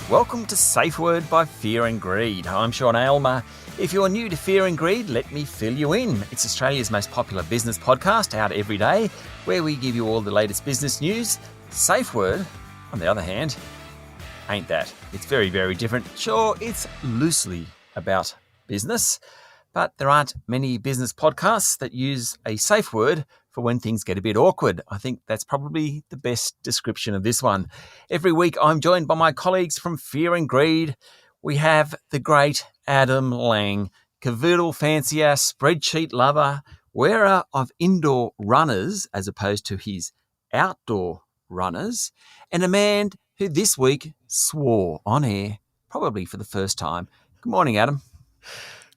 Welcome to Safeword by Fear and Greed. I'm Sean Aylmer. If you're new to Fear and Greed, let me fill you in. It's Australia's most popular business podcast, out every day, where we give you all the latest business news. Safeword, on the other hand, ain't that. It's very, very different. Sure, it's loosely about business, but there aren't many business podcasts that use a safe word for when things get a bit awkward. I think that's probably the best description of this one. Every week I'm joined by my colleagues from Fear and Greed. We have the great Adam Lang, cavoodle fancier, spreadsheet lover, wearer of indoor runners as opposed to his outdoor runners, and a man who this week swore on air, probably for the first time. Good morning, Adam.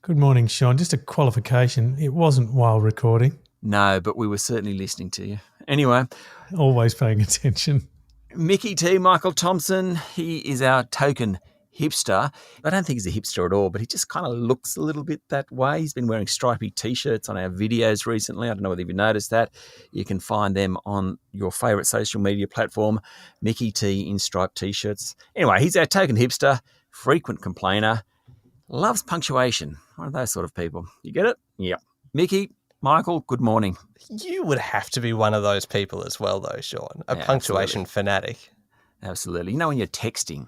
Good morning, Sean. Just a qualification. It wasn't while recording. No, but we were certainly listening to you. Anyway. Always paying attention. Mickey T, Michael Thompson, he is our token hipster. I don't think he's a hipster at all, but he just kind of looks a little bit that way. He's been wearing stripy T-shirts on our videos recently. I don't know whether you've noticed that. You can find them on your favourite social media platform, Mickey T in striped T-shirts. Anyway, he's our token hipster, frequent complainer, loves punctuation. One of those sort of people. You get it? Yeah. Mickey, Michael, good morning. You would have to be one of those people as well, though, Sean. A punctuation fanatic. Absolutely. You know, when you're texting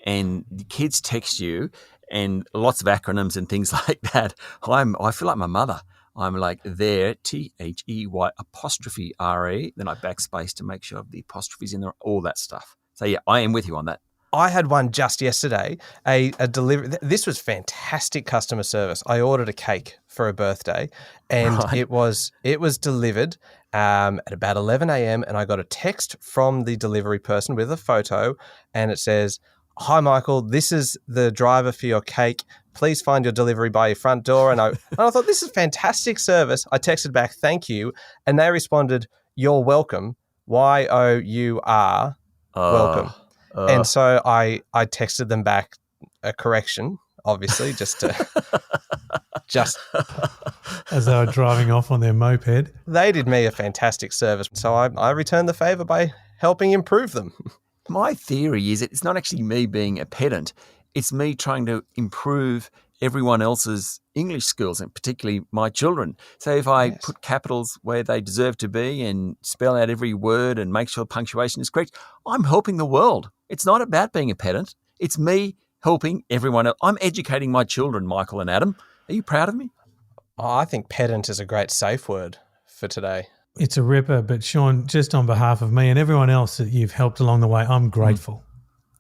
and the kids text you and lots of acronyms and things like that, I feel like my mother. I'm like there, THEY apostrophe RE, then I backspace to make sure the apostrophe's in there, all that stuff. So, yeah, I am with you on that. I had one just yesterday, a delivery. This was fantastic customer service. I ordered a cake for a birthday, and it was delivered at about 11 a.m. and I got a text from the delivery person with a photo, and it says, "Hi, Michael, this is the driver for your cake. Please find your delivery by your front door." And I thought, this is fantastic service. I texted back, "Thank you," and they responded, "You're welcome. YOUR welcome." And so I texted them back a correction, obviously, just as they were driving off on their moped. They did me a fantastic service, so I returned the favour by helping improve them. My theory is that it's not actually me being a pedant. It's me trying to improve everyone else's English skills, and particularly my children. So if I put capitals where they deserve to be and spell out every word and make sure punctuation is correct, I'm helping the world. It's not about being a pedant. It's me helping everyone else. I'm educating my children, Michael and Adam. Are you proud of me? Oh, I think pedant is a great safe word for today. It's a ripper, but Sean, just on behalf of me and everyone else that you've helped along the way, I'm grateful.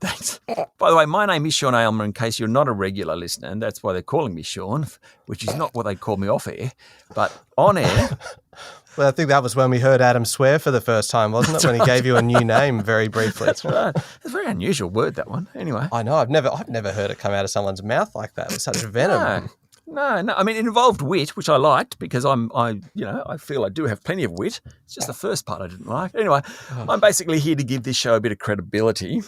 Thanks. By the way, my name is Sean Aylmer, in case you're not a regular listener, and that's why they're calling me Sean, which is not what they call me off air, but on air. Well, I think that was when we heard Adam swear for the first time, wasn't it? When he gave you a new name very briefly. That's right. It's a very unusual word, that one. Anyway. I know. I've never heard it come out of someone's mouth like that with such venom. No. I mean, it involved wit, which I liked because I feel I do have plenty of wit. It's just the first part I didn't like. Anyway, I'm basically here to give this show a bit of credibility.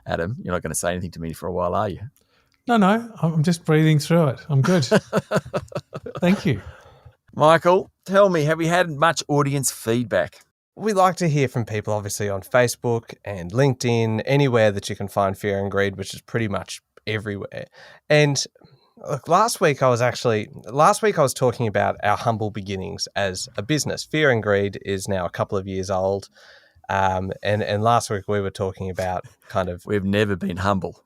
Adam, you're not going to say anything to me for a while, are you? No. I'm just breathing through it. I'm good. Thank you. Michael, tell me, have you had much audience feedback? We like to hear from people, obviously, on Facebook and LinkedIn, anywhere that you can find Fear and Greed, which is pretty much everywhere. And look, last week I was talking about our humble beginnings as a business. Fear and Greed is now a couple of years old. And last week we were talking about We've never been humble.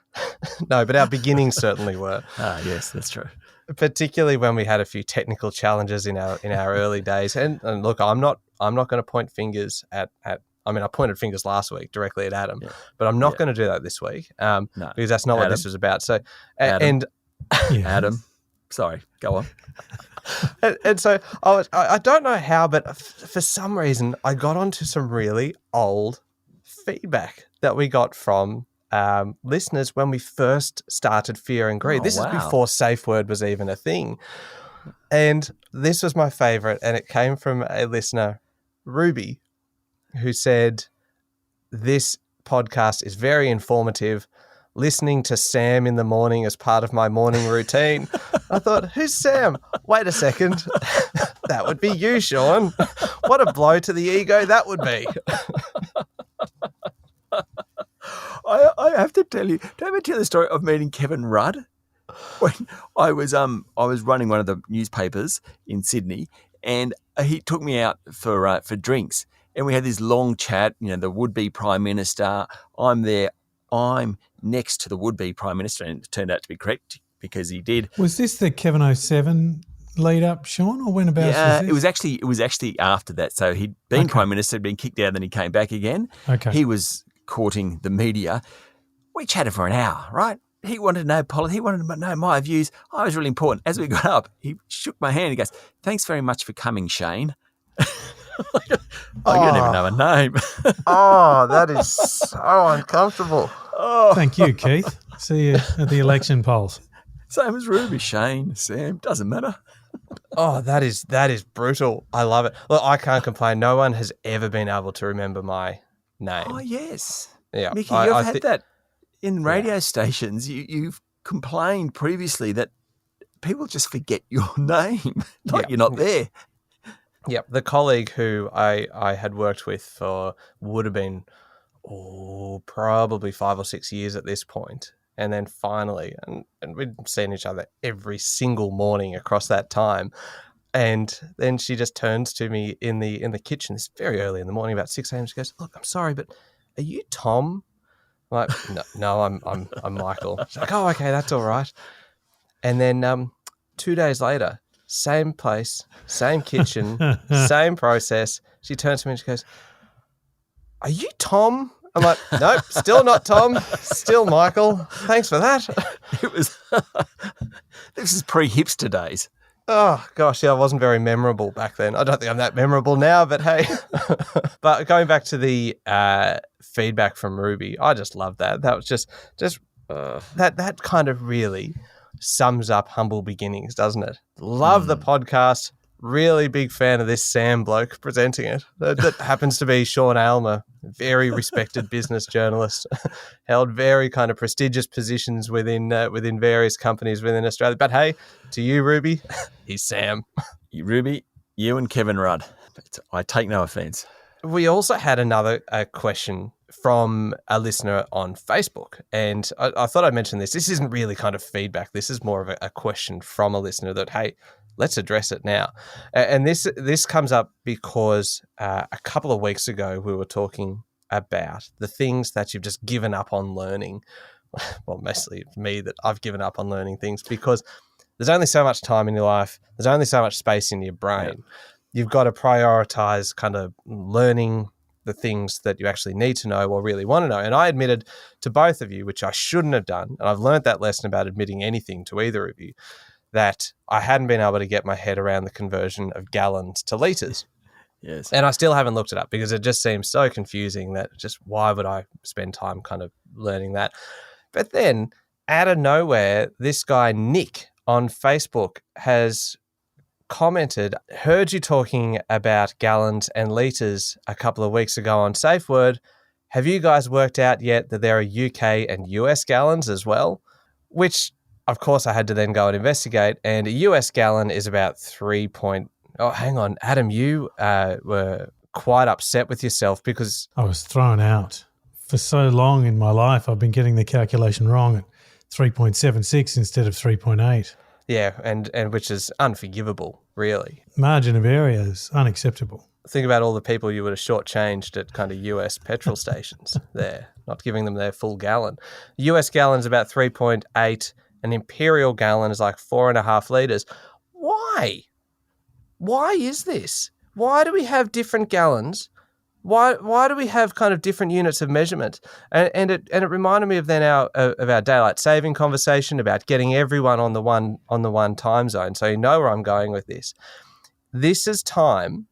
No, but our beginnings certainly were. Yes, that's true. Particularly when we had a few technical challenges in our early days. And look, I'm not going to point fingers at I mean, I pointed fingers last week directly at Adam, but I'm not going to do that this week because that's not what this was about. So, Adam, sorry, go on. And so I don't know how, but for some reason I got onto some really old feedback that we got from listeners when we first started Fear and Greed. This is before Safeword was even a thing. And this was my favorite, and it came from a listener, Ruby, who said, "This podcast is very informative. Listening to Sam in the morning as part of my morning routine." I thought, who's Sam? Wait a second. That would be you, Sean. What a blow to the ego that would be. I have to tell you. Do I ever tell the story of meeting Kevin Rudd? When I was running one of the newspapers in Sydney, and he took me out for drinks, and we had this long chat. You know, the would-be Prime Minister. I'm there. I'm next to the would-be Prime Minister, and it turned out to be correct because he did. Was this the Kevin 07 lead up, Sean, or when about? Yeah, was this? it was actually after that. So he'd been Prime Minister, had been kicked out, then he came back again. Okay. He was courting the media. We chatted for an hour, right? He wanted to know politics. He wanted to know my views. I was really important. As we got up, he shook my hand. He goes, "Thanks very much for coming, Shane." You don't even know my name. Oh, that is so uncomfortable. Thank you, Keith. See you at the election polls. Same as Ruby, Shane, Sam, doesn't matter. Oh, that is brutal. I love it. Look, I can't complain. No one has ever been able to remember my name. Oh, yes. Yeah, Mickey, you've had that in radio stations. You've complained previously that people just forget your name, like you're not there. Yep, the colleague who I had worked with for would have been probably 5 or 6 years at this point. And then finally, and we'd seen each other every single morning across that time. And then she just turns to me in the kitchen. It's very early in the morning, about 6 a.m. She goes, "Look, I'm sorry, but are you Tom?" I'm like, no, I'm Michael. She's like, "Oh, okay, that's all right." And then 2 days later, same place, same kitchen, same process. She turns to me and she goes, "Are you Tom?" I'm like, "Nope, still not Tom, still Michael. Thanks for that." It was this is pre-hipster days. Oh, gosh, yeah, I wasn't very memorable back then. I don't think I'm that memorable now, but hey. But going back to the feedback from Ruby, I just love that. That was just that kind of really sums up humble beginnings, doesn't it? Love the podcast. Really big fan of this Sam bloke presenting it. That happens to be Sean Aylmer, very respected business journalist, held very kind of prestigious positions within various companies within Australia. But hey, to you, Ruby, he's Sam. Ruby, you and Kevin Rudd. I take no offence. We also had another question from a listener on Facebook, and I thought I'd mention this. This isn't really kind of feedback. This is more of a question from a listener that, hey, let's address it now. And this comes up because a couple of weeks ago we were talking about the things that you've just given up on learning. Well, mostly me that I've given up on learning things because there's only so much time in your life. There's only so much space in your brain. Yeah. You've got to prioritize kind of learning the things that you actually need to know or really want to know. And I admitted to both of you, which I shouldn't have done, and I've learned that lesson about admitting anything to either of you, that I hadn't been able to get my head around the conversion of gallons to litres. Yes. And I still haven't looked it up because it just seems so confusing that just why would I spend time kind of learning that? But then out of nowhere, this guy, Nick, on Facebook has commented, "Heard you talking about gallons and litres a couple of weeks ago on Safeword. Have you guys worked out yet that there are UK and US gallons as well?" Which, of course, I had to then go and investigate. And a US gallon is about Oh, hang on, Adam, you were quite upset with yourself because I was thrown out. For so long in my life, I've been getting the calculation wrong at 3.76 instead of 3.8. Yeah, and which is unforgivable, really. Margin of error is unacceptable. Think about all the people you would have shortchanged at kind of US petrol stations there, not giving them their full gallon. US gallon's about 3.8. An imperial gallon is like 4.5 litres. Why? Why is this? Why do we have different gallons? Why do we have kind of different units of measurement? And it reminded me of then our daylight saving conversation about getting everyone on the one time zone. So you know where I'm going with this. This is time.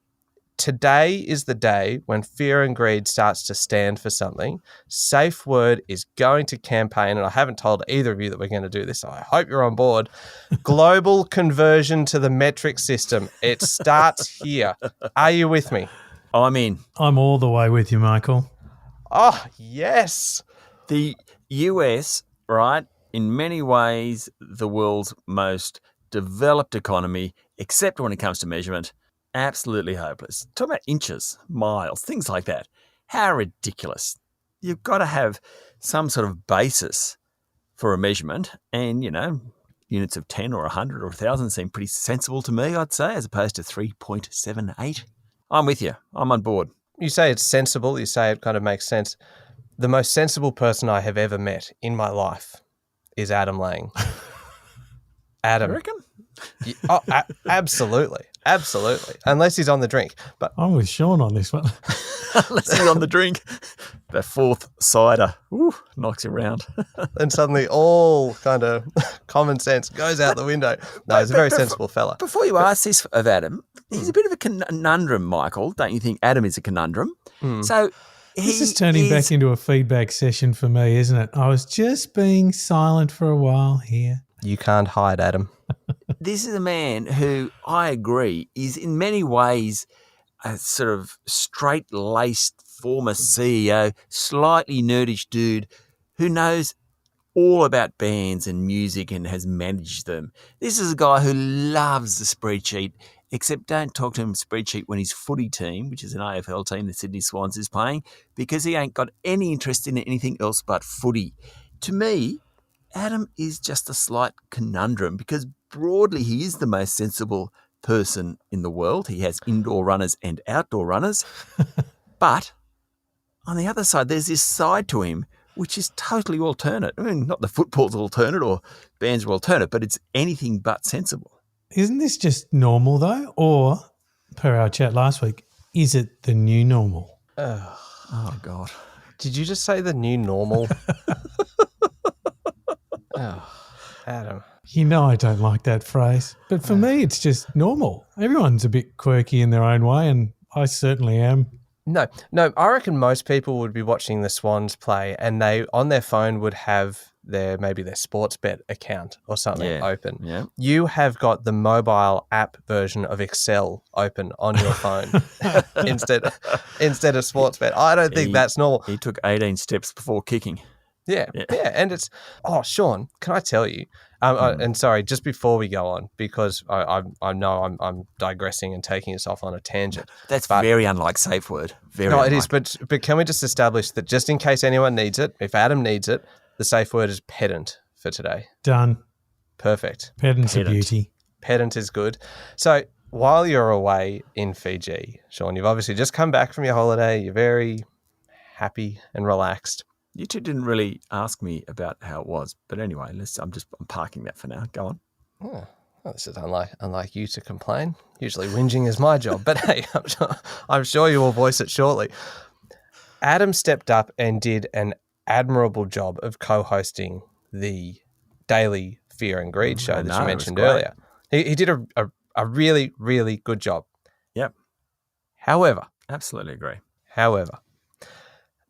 Today is the day when fear and greed starts to stand for something. Safeword is going to campaign, and I haven't told either of you that we're going to do this, so I hope you're on board. Global conversion to the metric system. It starts here. Are you with me? I'm in. I'm all the way with you, Michael. Oh, yes. The US, right, in many ways, the world's most developed economy, except when it comes to measurement, absolutely hopeless. Talk about inches, miles, things like that. How ridiculous. You've got to have some sort of basis for a measurement, and, units of 10 or 100 or 1,000 seem pretty sensible to me, I'd say, as opposed to 3.78. I'm with you. I'm on board. You say it's sensible. You say it kind of makes sense. The most sensible person I have ever met in my life is Adam Lang. Adam. You reckon? Absolutely. Absolutely. Unless he's on the drink. But I'm with Sean on this one. Unless he's on the drink. The fourth cider knocks you around. And suddenly all kind of common sense goes out the window. No, he's a very sensible fella. Before you ask this of Adam, he's a bit of a conundrum, Michael. Don't you think Adam is a conundrum? So This is turning back into a feedback session for me, isn't it? I was just being silent for a while here. You can't hide, Adam. This is a man who, I agree, is in many ways a sort of straight-laced former CEO, slightly nerdish dude who knows all about bands and music and has managed them. This is a guy who loves the spreadsheet, except don't talk to him spreadsheet when his footy team, which is an AFL team, the Sydney Swans, is playing, because he ain't got any interest in anything else but footy. To me, Adam is just a slight conundrum because broadly he is the most sensible person in the world. He has indoor runners and outdoor runners. But on the other side, there's this side to him which is totally alternate. I mean, not the football's alternate or bands are alternate, but it's anything but sensible. Isn't this just normal though? Or, per our chat last week, is it the new normal? Oh, God. Did you just say the new normal? Oh, Adam. You know I don't like that phrase. But for me, it's just normal. Everyone's a bit quirky in their own way, and I certainly am. No. I reckon most people would be watching the Swans play and they, on their phone, would have their sports bet account or something open. Yeah. You have got the mobile app version of Excel open on your phone instead of sports bet. I don't think that's normal. He took 18 steps before kicking. Yeah. And it's, Sean, can I tell you? And sorry, just before we go on, because I know I'm digressing and taking us off on a tangent. That's very unlike Safeword. It is. But can we just establish that just in case anyone needs it, if Adam needs it, the safe word is pedant for today. Done. Perfect. Pedant's a beauty. Pedant is good. So while you're away in Fiji, Sean, you've obviously just come back from your holiday. You're very happy and relaxed. You two didn't really ask me about how it was, but anyway, I'm parking that for now. Go on. Oh, well, this is unlike you to complain. Usually whinging is my job, but hey, I'm sure you will voice it shortly. Adam stepped up and did an admirable job of co-hosting the daily Fear and Greed show that you mentioned earlier. He did a really, really good job. Yep. However, absolutely agree. However,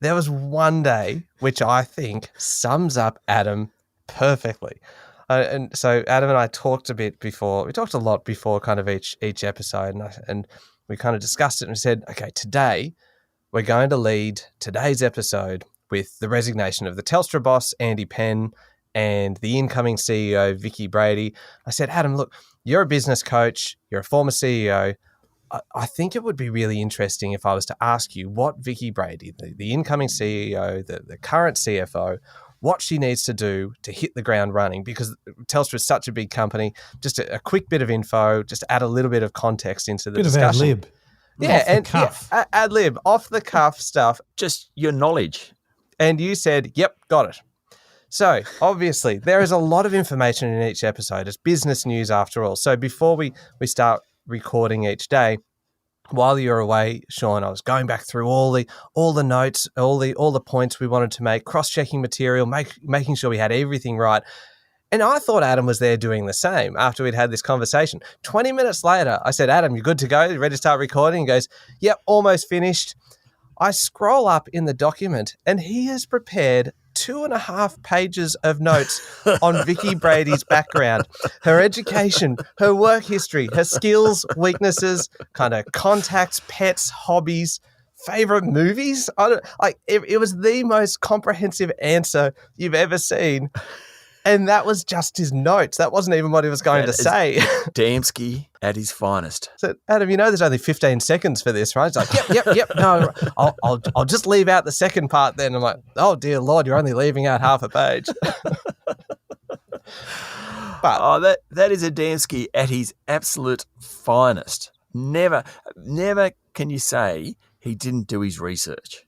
there was one day which I think sums up Adam perfectly. And so Adam and I talked a bit before. We talked a lot before kind of each episode, and we kind of discussed it and we said, okay, today we're going to lead today's episode with the resignation of the Telstra boss, Andy Penn, and the incoming CEO, Vicky Brady. I said, Adam, look, you're a business coach. You're a former CEO. I think it would be really interesting if I was to ask you what Vicky Brady, the incoming CEO, the current CFO, what she needs to do to hit the ground running, because Telstra is such a big company. Just a quick bit of info, just add a little bit of context into the discussion. Bit of ad-lib. Yeah, and ad-lib, off-the-cuff stuff. Just your knowledge. And you said, yep, got it. So, obviously, there is a lot of information in each episode. It's business news after all. So before we start recording each day, while you're away, Sean, I was going back through all the notes, all the points we wanted to make, cross-checking material, making sure we had everything right. And I thought Adam was there doing the same after we'd had this conversation. 20 minutes later, I said, Adam, you good to go? You ready to start recording? He goes, yep, almost finished. I scroll up in the document and he has prepared 2.5 pages of notes on Vicky Brady's background, her education, her work history, her skills, weaknesses, kind of contacts, pets, hobbies, favorite movies. It was the most comprehensive answer you've ever seen. And that was just his notes. That wasn't even what he was going to say. Damsky at his finest. So, Adam, there's only 15 seconds for this, right? It's like, yep. No, I'll just leave out the second part then. I'm like, oh, dear Lord, you're only leaving out half a page. But that is a Damsky at his absolute finest. Never can you say he didn't do his research.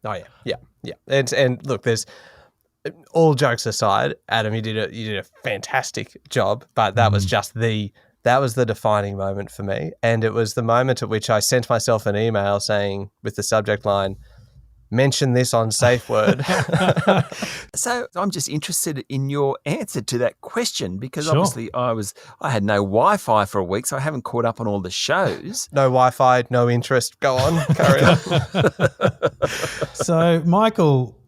Oh, yeah. And look, there's all jokes aside, Adam, you did a fantastic job, but that was just the defining moment for me. And it was the moment at which I sent myself an email saying, with the subject line, mention this on Safeword. So I'm just interested in your answer to that question because Sure. obviously I had no Wi-Fi for a week, so I haven't caught up on all the shows. No Wi-Fi, no interest. Go on, carry on. So Michael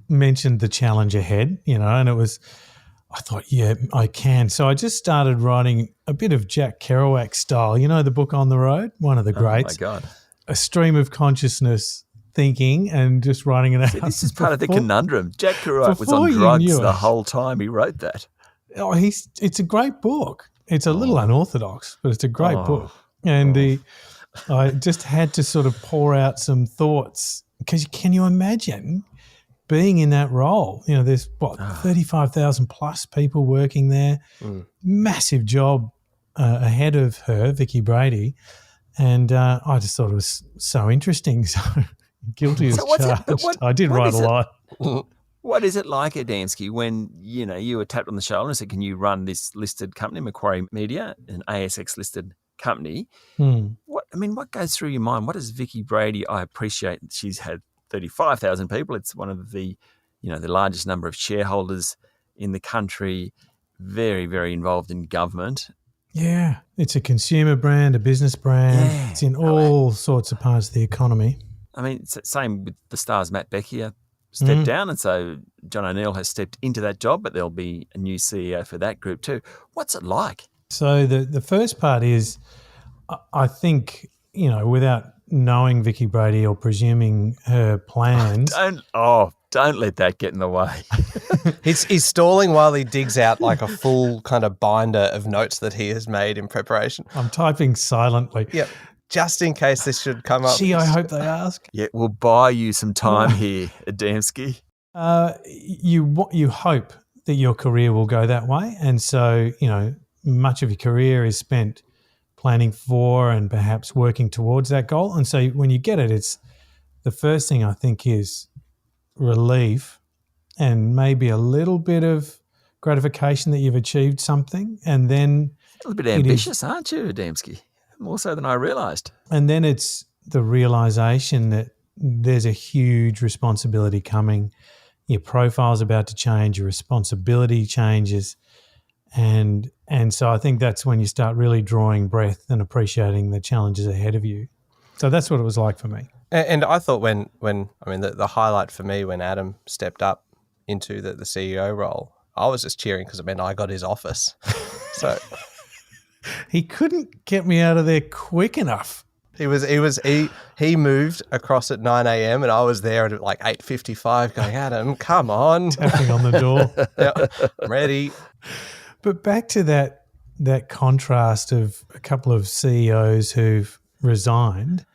mentioned the challenge ahead, and I thought, yeah, I can. So I just started writing a bit of Jack Kerouac style, the book On the Road, one of the greats. Oh, my God. A stream of consciousness thinking and just writing it out. See, this is part of the conundrum. Jack Kerouac was on before you drugs knew the it. whole time he wrote that. Oh, it's a great book. It's a little unorthodox, but it's a great book. And I just had to sort of pour out some thoughts because can you imagine being in that role? There's 35,000 plus people working there. Massive job ahead of her, Vicky Brady. And I just thought it was so interesting. So guilty as charged. I did write a lot. What is it like, Adamski, when you were tapped on the shoulder and said, "Can you run this listed company, Macquarie Media, an ASX listed company?" What goes through your mind? What is Vicky Brady? I appreciate that she's had 35,000 people. It's one of the largest number of shareholders in the country. Very, very involved in government. Yeah, it's a consumer brand, a business brand. Yeah. It's in all sorts of parts of the economy. It's the same with the Stars. Matt Becker stepped down, and so John O'Neill has stepped into that job, but there'll be a new CEO for that group too. What's it like? So the first part is, I think, without knowing Vicky Brady or presuming her plans. Don't let that get in the way. He's stalling while he digs out like a full kind of binder of notes that he has made in preparation. I'm typing silently. Yep. Just in case this should come up. Gee, I hope they ask. Yeah, we'll buy you some time here, Adamski. You hope that your career will go that way. And so, much of your career is spent planning for and perhaps working towards that goal. And so when you get it, it's the first thing I think is relief and maybe a little bit of gratification that you've achieved something. And then a little bit ambitious, aren't you, Adamski? More so than I realised. And then it's the realisation that there's a huge responsibility coming. Your profile's about to change, your responsibility changes. And so I think that's when you start really drawing breath and appreciating the challenges ahead of you. So that's what it was like for me. And I thought the highlight for me when Adam stepped up into the CEO role, I was just cheering because I got his office. So he couldn't get me out of there quick enough. He moved across at 9 a.m. and I was there at like 8:55 going, Adam, come on. Tapping on the door. Yeah, I'm ready. But back to that contrast of a couple of CEOs who've resigned,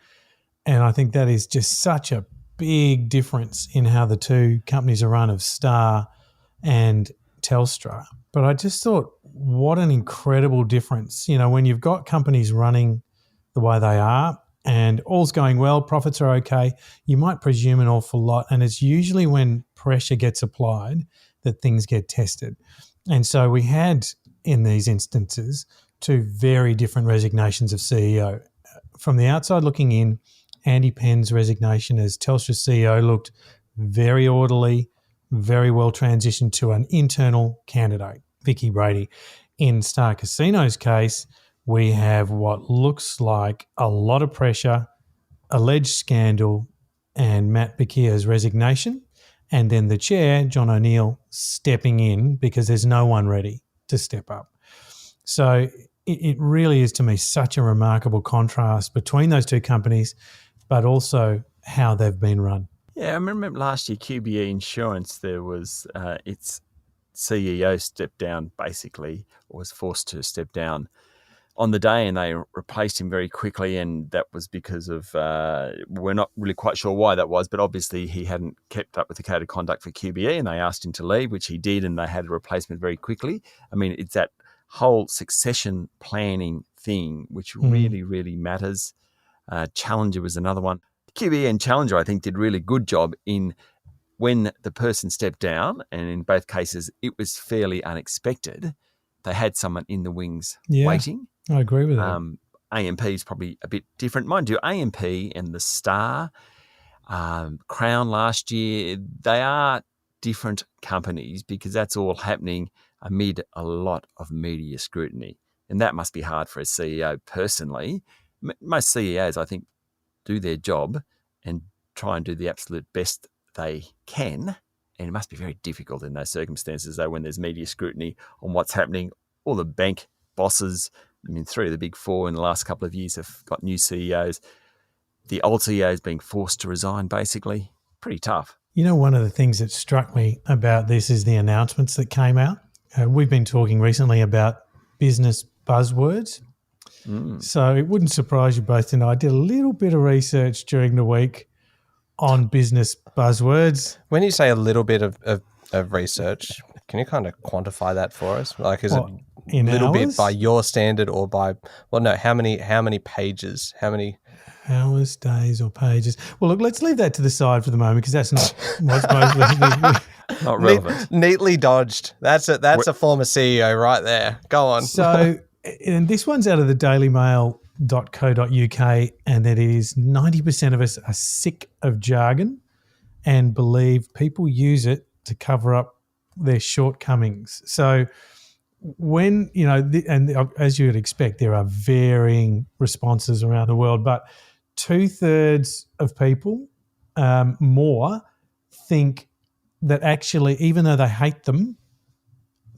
and I think that is just such a big difference in how the two companies are run of Star and Telstra. But I just thought, what an incredible difference. When you've got companies running the way they are and all's going well, profits are okay, you might presume an awful lot. And it's usually when pressure gets applied that things get tested. And so we had, in these instances, two very different resignations of CEO. From the outside looking in, Andy Penn's resignation as Telstra CEO looked very orderly, very well transitioned to an internal candidate, Vicky Brady. In Star Casino's case, we have what looks like a lot of pressure, alleged scandal, and Matt Bekia's resignation. And then the chair, John O'Neill, stepping in because there's no one ready to step up. So it really is to me such a remarkable contrast between those two companies, but also how they've been run. Yeah, I remember last year QBE Insurance, there was its CEO stepped down basically, or was forced to step down on the day, and they replaced him very quickly, and that was because of, we're not really quite sure why that was, but obviously he hadn't kept up with the code of conduct for QBE, and they asked him to leave, which he did, and they had a replacement very quickly. I mean, it's that whole succession planning thing which really, really matters. Challenger was another one. QBE and Challenger, I think, did a really good job in when the person stepped down, and in both cases it was fairly unexpected. They had someone in the wings waiting. I agree with that. AMP is probably a bit different. Mind you, AMP and the Star, Crown last year, they are different companies because that's all happening amid a lot of media scrutiny. And that must be hard for a CEO personally. Most CEOs, I think, do their job and try and do the absolute best they can. And it must be very difficult in those circumstances, though, when there's media scrutiny on what's happening. All the bank bosses, I mean, 3 of the big 4 in the last couple of years have got new CEOs. The old CEOs being forced to resign, basically. Pretty tough. You know, one of the things that struck me about this is the announcements that came out. We've been talking recently about business buzzwords. So it wouldn't surprise you both to know I did a little bit of research during the week on business buzzwords. When you say a little bit of research, can you kind of quantify that for us? Like, is it a little bit by your standard or by, well, no, how many pages? How many hours, days, or pages? Well, look, let's leave that to the side for the moment because that's not what's most not relevant. Neatly dodged. That's a former CEO right there. Go on. So, and this one's out of the dailymail.co.uk, and it is 90% of us are sick of jargon and believe people use it to cover up their shortcomings. So when, and as you would expect, there are varying responses around the world, but 2/3 of people more think that actually, even though they hate them,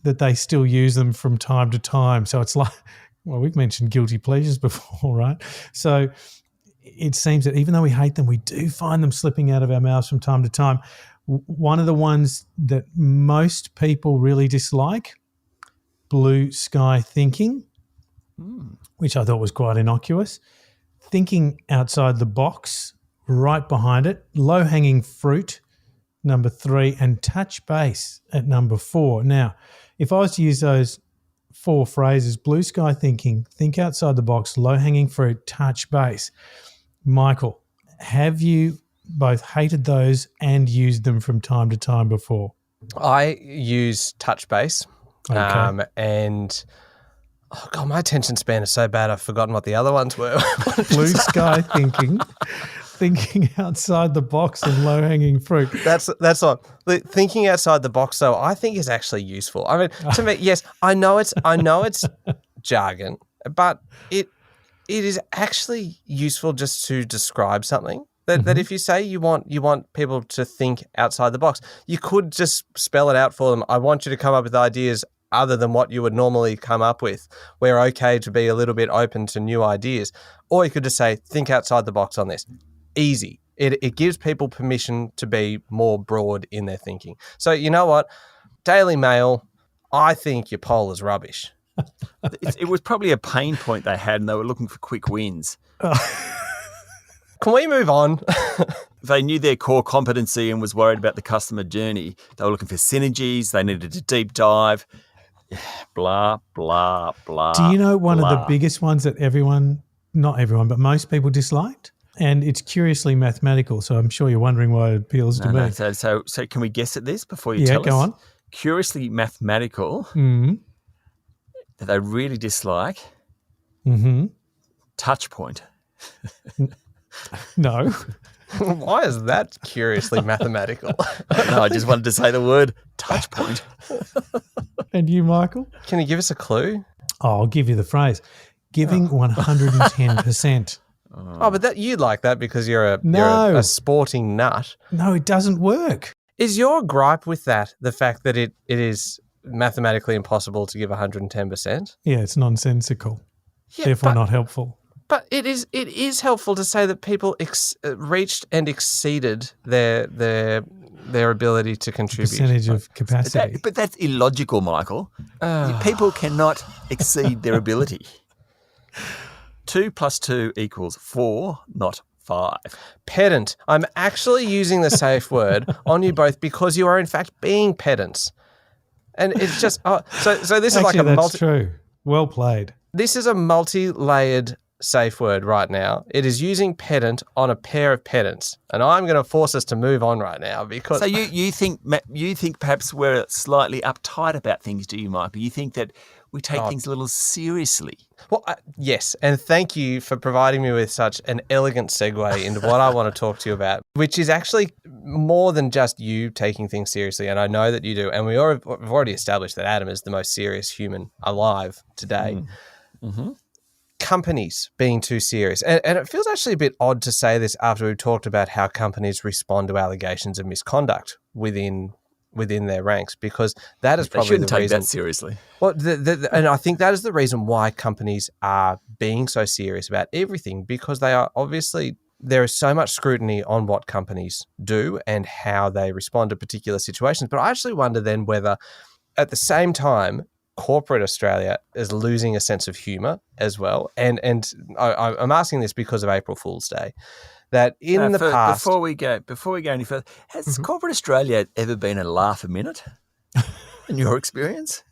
that they still use them from time to time. So it's like, well, we've mentioned guilty pleasures before, right? So it seems that even though we hate them, we do find them slipping out of our mouths from time to time. One of the ones that most people really dislike, blue sky thinking, which I thought was quite innocuous. Thinking outside the box, right behind it. Low-hanging fruit, number 3, and touch base at number 4. Now, if I was to use those 4 phrases, blue sky thinking, think outside the box, low-hanging fruit, touch base. Michael, have you both hated those and used them from time to time before? I use touch base. Okay. And oh God, my attention span is so bad I've forgotten what the other ones were. Blue sky thinking, thinking outside the box, and low-hanging fruit. That's not thinking outside the box, though. I think is actually useful. I mean, to me, yes, I know it's jargon, but it is actually useful just to describe something. That if you say you want people to think outside the box, you could just spell it out for them. I want you to come up with ideas other than what you would normally come up with. We're okay to be a little bit open to new ideas. Or you could just say, think outside the box on this. Easy. It gives people permission to be more broad in their thinking. So you know what? Daily Mail, I think your poll is rubbish. It was probably a pain point they had, and they were looking for quick wins. Can we move on? They knew their core competency and was worried about the customer journey. They were looking for synergies. They needed a deep dive. Blah, blah, blah. Do you know one of the biggest ones that not everyone, but most people disliked? And it's curiously mathematical, so I'm sure you're wondering why it appeals to me. No. So can we guess at this before you tell us? Yeah, go on. Curiously mathematical that they really dislike. Touch point. No. Why is that curiously mathematical? No, I just wanted to say the word touch point. And you, Michael? Can you give us a clue? Oh, I'll give you the phrase. Giving 110%. Oh, but you like that because you're a sporting nut. No, it doesn't work. Is your gripe with that the fact that it is mathematically impossible to give 110%? Yeah, it's nonsensical. Yeah, therefore not helpful. But it is helpful to say that people reached and exceeded their their ability to contribute. Percentage of capacity. But that's illogical, Michael. People cannot exceed their ability. 2 + 2 = 4, not 5. Pedant. I'm actually using the safe word on you both because you are in fact being pedants. And it's just so this is like a that's true. Well played. This is a multi-layered safe word right now. It is using pedant on a pair of pedants, and I'm going to force us to move on right now because. So you think perhaps we're slightly uptight about things, do you, Michael? You think that we take things a little seriously? Well, yes, and thank you for providing me with such an elegant segue into what I want to talk to you about, which is actually more than just you taking things seriously, and I know that you do, and we've already established that Adam is the most serious human alive today. Mm-hmm. Companies being too serious. And it feels actually a bit odd to say this after we've talked about how companies respond to allegations of misconduct within their ranks, because that is probably the reason. They shouldn't take that seriously. Well, and I think that is the reason why companies are being so serious about everything, because they are obviously, there is so much scrutiny on what companies do and how they respond to particular situations. But I actually wonder then whether at the same time, corporate Australia is losing a sense of humour as well. And I'm asking this because of April Fool's Day. That in the past... Before we go any further, has corporate Australia ever been a laugh a minute in your experience?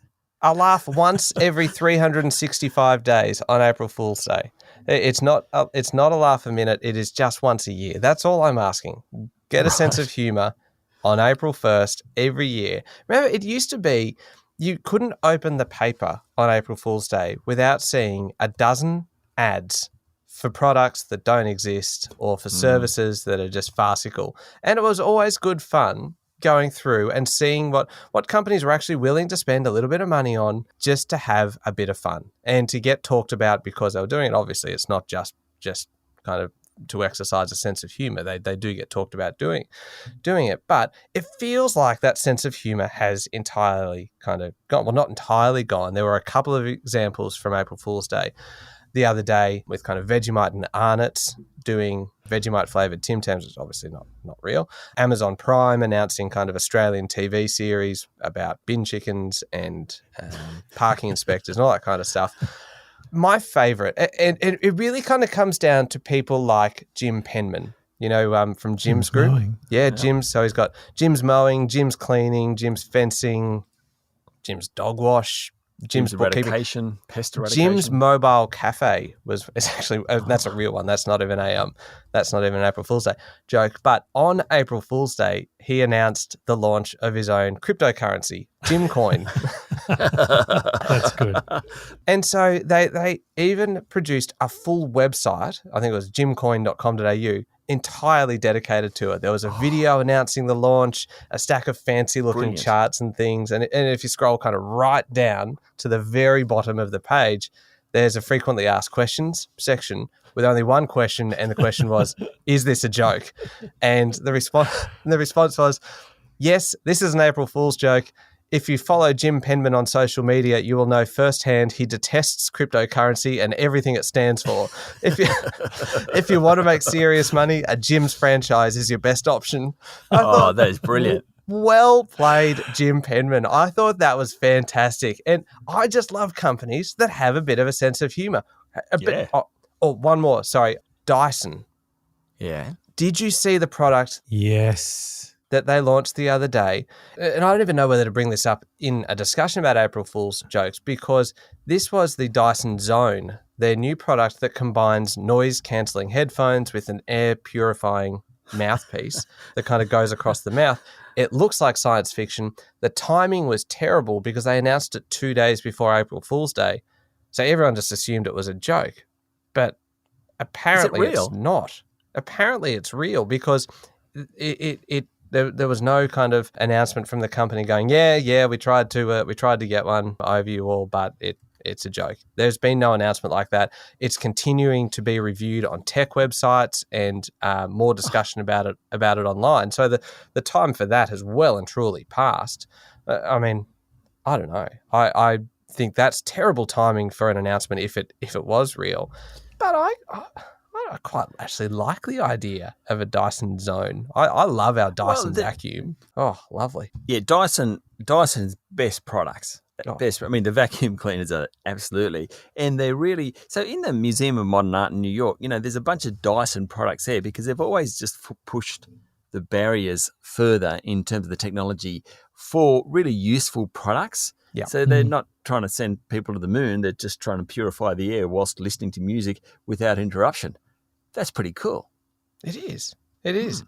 A laugh once every 365 days on April Fool's Day. It's not a laugh a minute. It is just once a year. That's all I'm asking. Get a sense of humour on April 1st every year. Remember, it used to be you couldn't open the paper on April Fool's Day without seeing a dozen ads for products that don't exist or for services that are just farcical. And it was always good fun going through and seeing what companies were actually willing to spend a little bit of money on just to have a bit of fun and to get talked about because they were doing it. Obviously, it's not just kind of to exercise a sense of humour. They do get talked about doing it. But it feels like that sense of humour has entirely kind of gone. Well, not entirely gone. There were a couple of examples from April Fool's Day the other day with kind of Vegemite and Arnott's doing Vegemite flavoured Tim Tams, which is obviously not real. Amazon Prime announcing kind of Australian TV series about bin chickens and parking inspectors and all that kind of stuff. My favourite, and it really kind of comes down to people like Jim Penman, from Jim's group. Mowing. Yeah, Jim's. So he's got Jim's mowing, Jim's cleaning, Jim's fencing, Jim's dog wash, Jim's eradication, pest eradication. Jim's mobile cafe is actually that's a real one. That's not even an April Fool's Day joke. But on April Fool's Day, he announced the launch of his own cryptocurrency, Jim Coin. That's good. And so they even produced a full website. I think it was jimcoin.com.au. Entirely dedicated to it. There was a video announcing the launch, a stack of fancy looking charts and things. And if you scroll kind of right down to the very bottom of the page, there's a frequently asked questions section with only one question. And the question was, is this a joke? And the response was, yes, this is an April Fool's joke. If you follow Jim Penman on social media, you will know firsthand he detests cryptocurrency and everything it stands for. If you want to make serious money, a Jim's franchise is your best option. That is brilliant. Well played, Jim Penman. I thought that was fantastic. And I just love companies that have a bit of a sense of humour. One more. Sorry. Dyson. Yeah. Did you see the product? Yes. That they launched the other day. And I don't even know whether to bring this up in a discussion about April Fool's jokes, because this was the Dyson Zone, their new product that combines noise-cancelling headphones with an air-purifying mouthpiece that kind of goes across the mouth. It looks like science fiction. The timing was terrible because they announced it 2 days before April Fool's Day. So everyone just assumed it was a joke. But apparently it's not. Apparently it's real because There was no kind of announcement from the company going, yeah, we tried to get one over you all, but it's a joke. There's been no announcement like that. It's continuing to be reviewed on tech websites and more discussion about it online. So the time for that has well and truly passed. I mean, I don't know. I think that's terrible timing for an announcement if it was real. But I I quite actually like the idea of a Dyson Zone. I love our Dyson vacuum. Oh, lovely. Yeah, Dyson's best products. Oh. Best. I mean, the vacuum cleaners are absolutely, and they're really so. In the Museum of Modern Art in New York, there's a bunch of Dyson products there because they've always just pushed the barriers further in terms of the technology for really useful products. Yeah. So they're not trying to send people to the moon; they're just trying to purify the air whilst listening to music without interruption. That's pretty cool. It is. It is.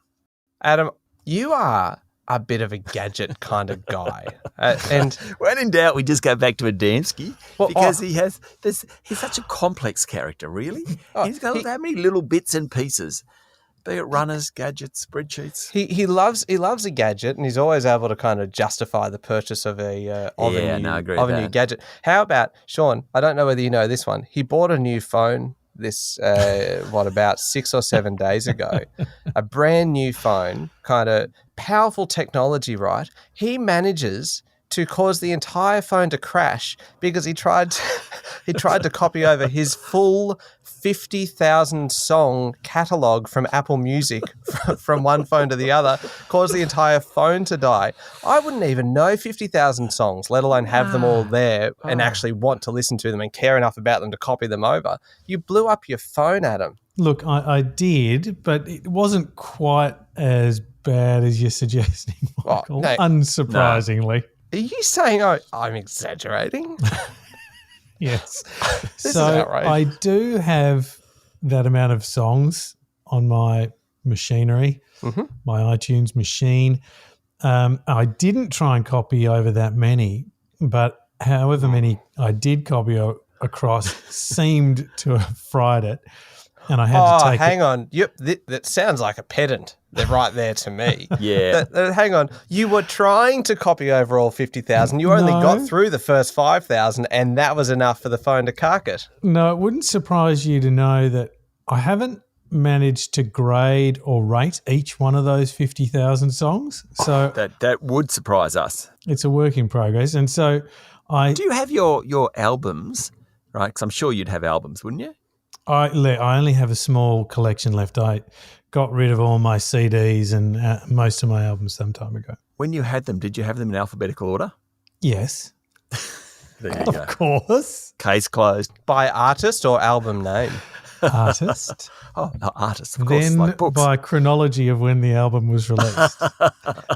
Adam, you are a bit of a gadget kind of guy. And when in doubt, we just go back to Adamski because he's such a complex character, really. He's got that many little bits and pieces, be it runners, gadgets, spreadsheets. He loves a gadget, and he's always able to kind of justify the purchase of a new gadget. How about, Sean, I don't know whether you know this one. He bought a new phone about 6 or 7 days ago, a brand new phone, kind of powerful technology, right? He manages to cause the entire phone to crash because he tried to copy over his full 50,000 song catalog from Apple Music from one phone to the other, caused the entire phone to die. I wouldn't even know 50,000 songs, let alone have them all there and actually want to listen to them and care enough about them to copy them over. You blew up your phone, Adam. Look, I did, but it wasn't quite as bad as you're suggesting, Michael, unsurprisingly. Are you saying I'm exaggerating? Yes. This is outrageous. I do have that amount of songs on my machinery, my iTunes machine. I didn't try and copy over that many, but however many I did copy across seemed to have fried it. And I had to take hang on. Yep, that sounds like a pedant. They're right there to me. Yeah. Hang on. You were trying to copy over all 50,000. You only got through the first 5,000, and that was enough for the phone to cark it. No, it wouldn't surprise you to know that I haven't managed to grade or rate each one of those 50,000 songs. So that would surprise us. It's a work in progress. And so Do you have your albums, right? Because I'm sure you'd have albums, wouldn't you? I only have a small collection left. I got rid of all my CDs and most of my albums some time ago. When you had them, did you have them in alphabetical order? Yes. There you go. Of course. Case closed. By artist or album name? Artist. Artist, of course, then like books. By chronology of when the album was released.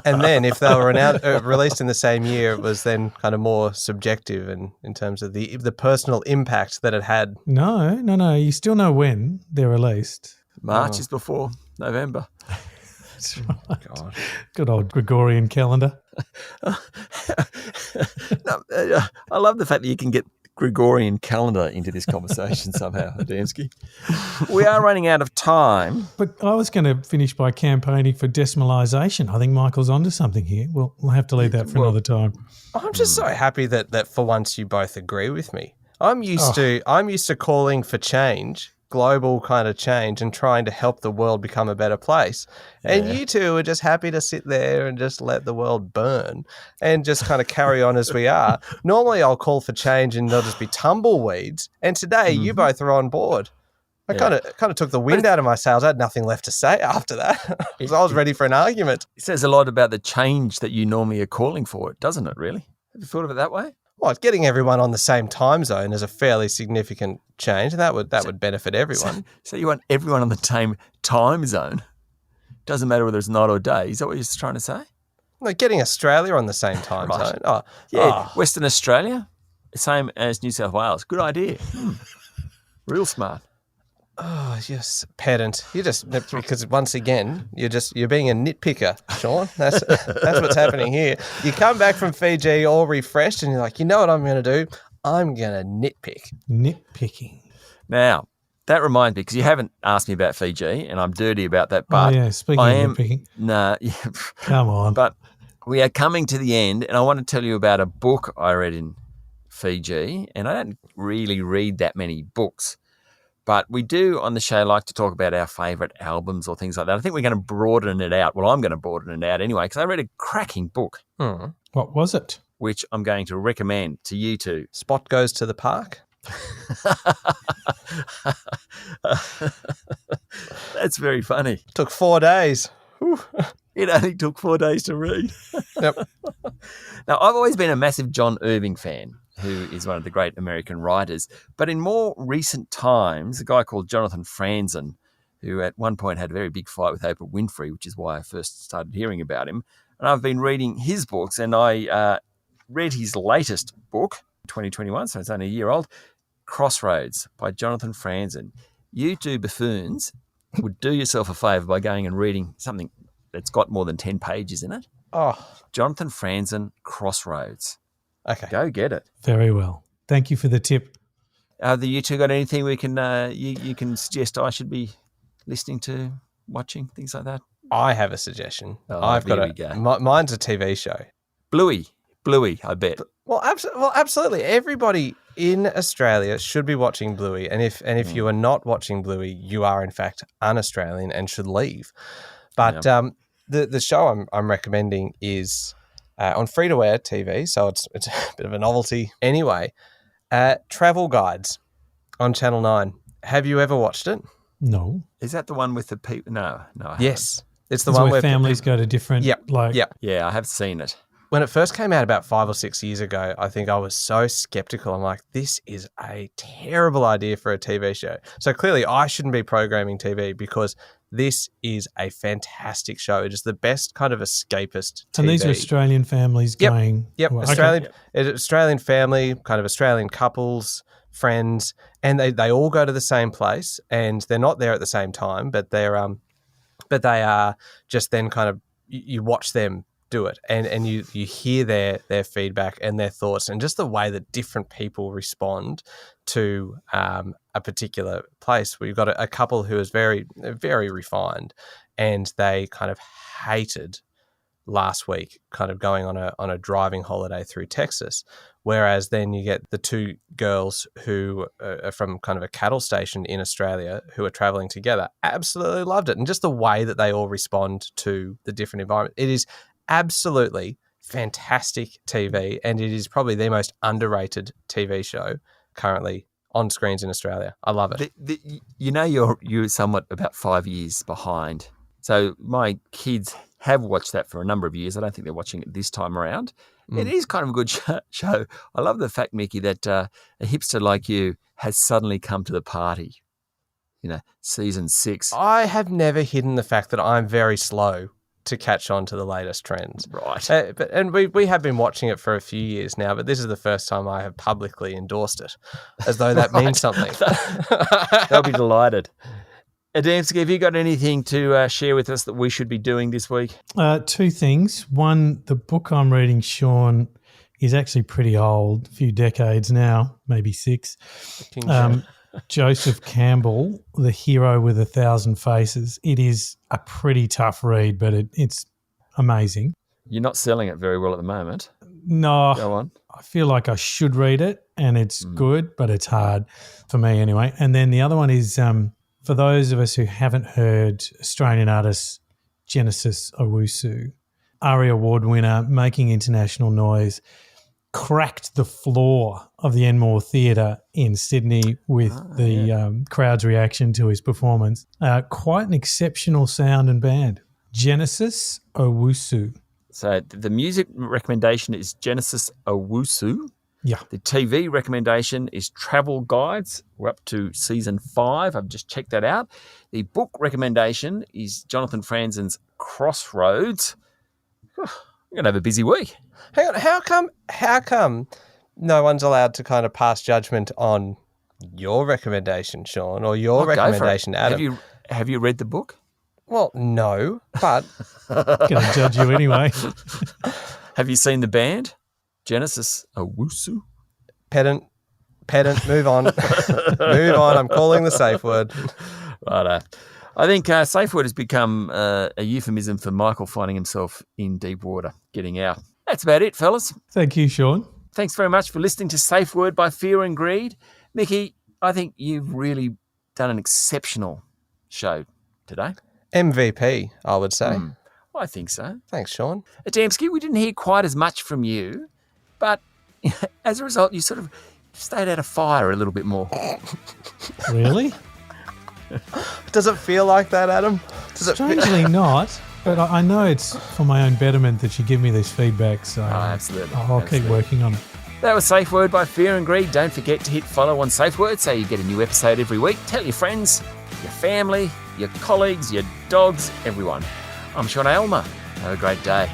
And then if they were released in the same year, it was then kind of more subjective in terms of the personal impact that it had. No. You still know when they're released. March is before November. That's right. God. Good old Gregorian calendar. I love the fact that you can get Gregorian calendar into this conversation somehow, Adamski. We are running out of time. But I was going to finish by campaigning for decimalisation. I think Michael's onto something here. We'll have to leave that for another time. I'm just so happy that for once you both agree with me. I'm used to calling for change, global kind of change, and trying to help the world become a better place. And you two are just happy to sit there and just let the world burn and just kind of carry on as we are. Normally I'll call for change and there'll just be tumbleweeds. And today you both are on board. I kind of took the wind out of my sails. I had nothing left to say after that. I was ready for an argument. It says a lot about the change that you normally are calling for, doesn't it, really? Have you thought of it that way? Well, getting everyone on the same time zone is a fairly significant change, and that would benefit everyone. So you want everyone on the same time zone? Doesn't matter whether it's night or day. Is that what you're trying to say? Like getting Australia on the same time zone. Western Australia, same as New South Wales. Good idea. Real smart. Oh, yes, pedant. You just because once again you're being a nitpicker, Sean. That's what's happening here. You come back from Fiji all refreshed, and you're like, you know what I'm going to do? I'm going to nitpick. Nitpicking. Now that reminds me, because you haven't asked me about Fiji, and I'm dirty about that. But speaking of nitpicking, come on. But we are coming to the end, and I want to tell you about a book I read in Fiji, and I don't really read that many books. But we do on the show like to talk about our favourite albums or things like that. I think we're going to broaden it out. Well, I'm going to broaden it out anyway because I read a cracking book. What was it? Which I'm going to recommend to you two. Spot Goes to the Park. That's very funny. Took 4 days. Whew. It only took 4 days to read. Yep. Now, I've always been a massive John Irving fan, who is one of the great American writers. But in more recent times, a guy called Jonathan Franzen, who at one point had a very big fight with Oprah Winfrey, which is why I first started hearing about him. And I've been reading his books, and I read his latest book, 2021, so it's only a year old, Crossroads by Jonathan Franzen. You two buffoons would do yourself a favour by going and reading something that's got more than 10 pages in it. Oh, Jonathan Franzen, Crossroads. okay. Go get it. Very well. Thank you for the tip. Have you two got anything we can you can suggest I should be listening to, watching, things like that? I have a suggestion. Oh, I've got here we go. Mine's a TV show. Bluey, I bet. Well, absolutely. Everybody in Australia should be watching Bluey, and if you are not watching Bluey, you are in fact un-Australian and should leave. But the show I'm recommending is on free-to-air TV, so it's a bit of a novelty anyway. Travel Guides on Channel 9. Have you ever watched it? No. Is that the one with the people? No. I Yes, it's the It's one where families go to different. Yep. Like, Yep. Yeah, I have seen it. When it first came out about 5 or 6 years ago, I think I was so skeptical. I'm like, this is a terrible idea for a TV show. So clearly I shouldn't be programming TV because this is a fantastic show. It is the best kind of escapist TV. And these are Australian families going. Yep, Well, Australian family, kind of Australian couples, friends, and they all go to the same place, and they're not there at the same time, but they are just then kind of you watch them do it, and you hear their feedback and their thoughts, and just the way that different people respond to a particular place. We've got a couple who is very, very refined, and they kind of hated last week kind of going on a driving holiday through Texas, whereas then you get the two girls who are from kind of a cattle station in Australia who are traveling together, absolutely loved it. And just the way that they all respond to the different environment, it is absolutely fantastic TV, and it is probably the most underrated TV show currently on screens in Australia. I love it. You're somewhat about 5 years behind. So my kids have watched that for a number of years. I don't think they're watching it this time around. It is kind of a good show. I love the fact, Mickey, that a hipster like you has suddenly come to the party. Season 6. I have never hidden the fact that I'm very slow to catch on to the latest trends. Right. But we have been watching it for a few years now, but this is the first time I have publicly endorsed it, as though that means something. They'll be delighted. Adamski, have you got anything to share with us that we should be doing this week? 2 things. One, the book I'm reading, Sean, is actually pretty old, a few decades now, maybe 6. Joseph Campbell, The Hero with 1,000 Faces. It is a pretty tough read, but it's amazing. You're not selling it very well at the moment. No, Go on. I feel like I should read it, and it's good, but it's hard for me anyway. And then the other one is for those of us who haven't heard Australian artist Genesis Owusu, ARIA Award winner, making international noise, cracked the floor of the Enmore Theatre in Sydney with the crowd's reaction to his performance. Quite an exceptional sound and band. Genesis Owusu. So the music recommendation is Genesis Owusu. Yeah. The TV recommendation is Travel Guides. We're up to season 5. I've just checked that out. The book recommendation is Jonathan Franzen's Crossroads. We're going to have a busy week. Hang on, how come no one's allowed to kind of pass judgment on your recommendation, Sean, or your recommendation, Adam? Have you read the book? Well, no, but Going to judge you anyway. Have you seen the band? Genesis Owusu? pedant, move on. Move on, I'm calling the safe word. Right. I think safe word has become a euphemism for Michael finding himself in deep water, getting out. That's about it, fellas. Thank you, Sean. Thanks very much for listening to Safe Word by Fear and Greed. Mickey, I think you've really done an exceptional show today. MVP, I would say. I think so. Thanks, Sean. Adamski, we didn't hear quite as much from you, but as a result, you sort of stayed out of fire a little bit more. Really? Does it feel like that, Adam? Does it Strangely not, but I know it's for my own betterment that you give me these feedbacks. So absolutely. I'll keep working on it. That was Safe Word by Fear and Greed. Don't forget to hit follow on Safeword so you get a new episode every week. Tell your friends, your family, your colleagues, your dogs, everyone. I'm Sean Aylmer. Have a great day.